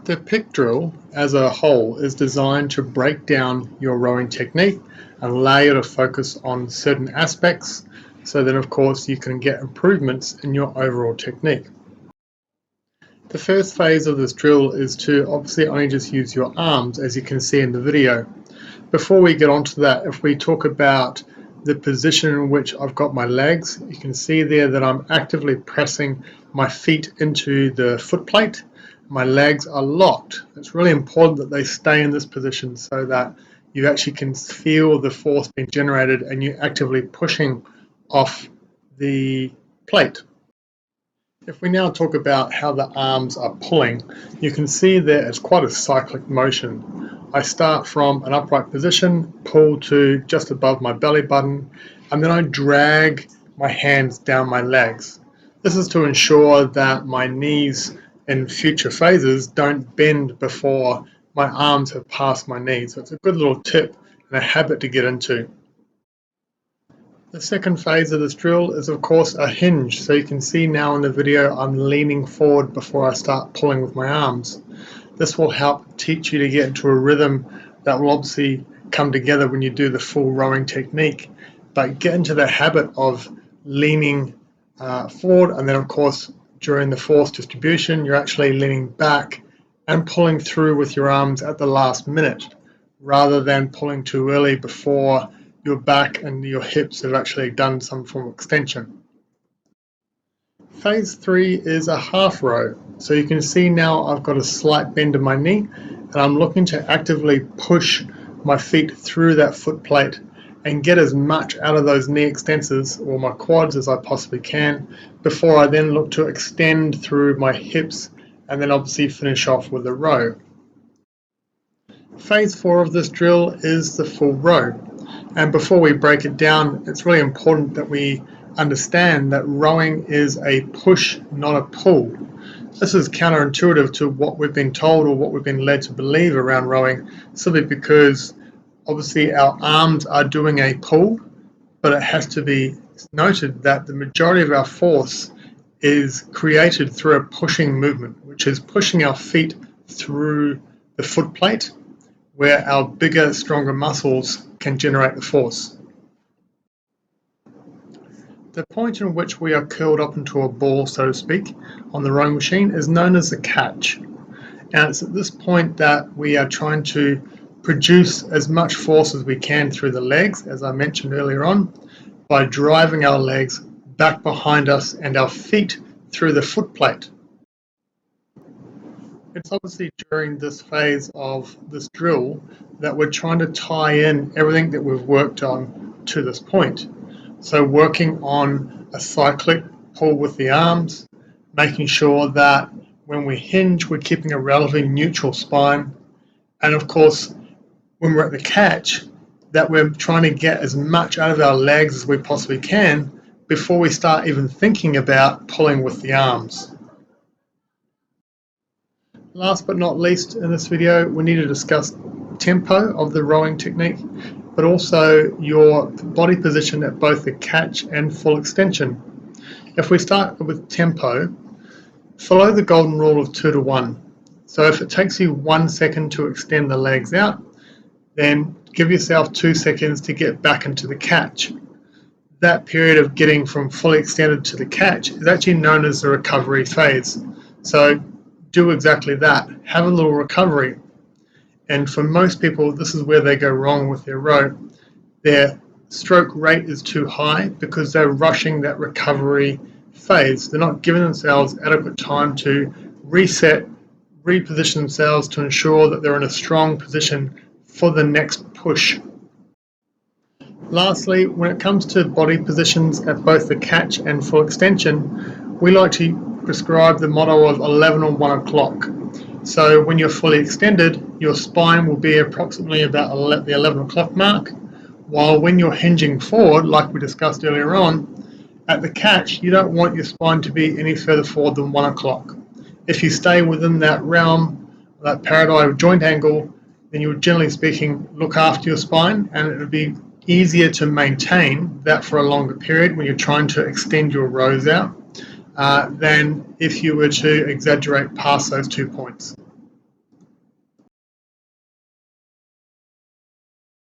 The pick drill as a whole is designed to break down your rowing technique and allow you to focus on certain aspects so that of course you can get improvements in your overall technique. The first phase of this drill is to obviously only just use your arms, as you can see in the video. Before we get onto that, if we talk about the position in which I've got my legs, you can see there that I'm actively pressing my feet into the foot plate. My legs are locked. It's really important that they stay in this position so that you actually can feel the force being generated and you're actively pushing off the plate. If we now talk about how the arms are pulling, you can see that it's quite a cyclic motion. I start from an upright position, pull to just above my belly button, and then I drag my hands down my legs. This is to ensure that my knees in future phases don't bend before my arms have passed my knees. So it's a good little tip and a habit to get into. The second phase of this drill is of course a hinge. So you can see now in the video I'm leaning forward before I start pulling with my arms. This will help teach you to get into a rhythm that will obviously come together when you do the full rowing technique. But get into the habit of leaning forward, and then of course during the force distribution you're actually leaning back and pulling through with your arms at the last minute rather than pulling too early before your back and your hips have actually done some form of extension. Phase 3 is a half row. So you can see now I've got a slight bend in my knee and I'm looking to actively push my feet through that foot plate and get as much out of those knee extensors or my quads as I possibly can before I then look to extend through my hips and then obviously finish off with a row. Phase 4 of this drill is the full row. And before we break it down, it's really important that we understand that rowing is a push, not a pull. This is counterintuitive to what we've been told or what we've been led to believe around rowing, simply because obviously our arms are doing a pull, but it has to be noted that the majority of our force is created through a pushing movement, which is pushing our feet through the foot plate, where our bigger, stronger muscles can generate the force. The point in which we are curled up into a ball, so to speak, on the rowing machine is known as the catch. And it's at this point that we are trying to produce as much force as we can through the legs, as I mentioned earlier on, by driving our legs back behind us and our feet through the foot plate. It's obviously during this phase of this drill that we're trying to tie in everything that we've worked on to this point. So working on a cyclic pull with the arms, making sure that when we hinge we're keeping a relatively neutral spine, and of course when we're at the catch that we're trying to get as much out of our legs as we possibly can before we start even thinking about pulling with the arms. Last but not least in this video, we need to discuss tempo of the rowing technique, but also your body position at both the catch and full extension. If we start with tempo, follow the golden rule of 2 to 1. So if it takes you 1 second to extend the legs out, then give yourself 2 seconds to get back into the catch. That period of getting from fully extended to the catch is actually known as the recovery phase. So do exactly that. Have a little recovery. And for most people, this is where they go wrong with their row. Their stroke rate is too high because they're rushing that recovery phase. They're not giving themselves adequate time to reset, reposition themselves to ensure that they're in a strong position for the next push. Lastly, when it comes to body positions at both the catch and full extension, we like to prescribe the motto of 11 or 1 o'clock. So when you're fully extended, your spine will be approximately about the 11 o'clock mark, while when you're hinging forward, like we discussed earlier on, at the catch, you don't want your spine to be any further forward than 1 o'clock. If you stay within that realm, that paradigm joint angle, then you'll, generally speaking, look after your spine, and it would be easier to maintain that for a longer period when you're trying to extend your rows out than if you were to exaggerate past those 2 points.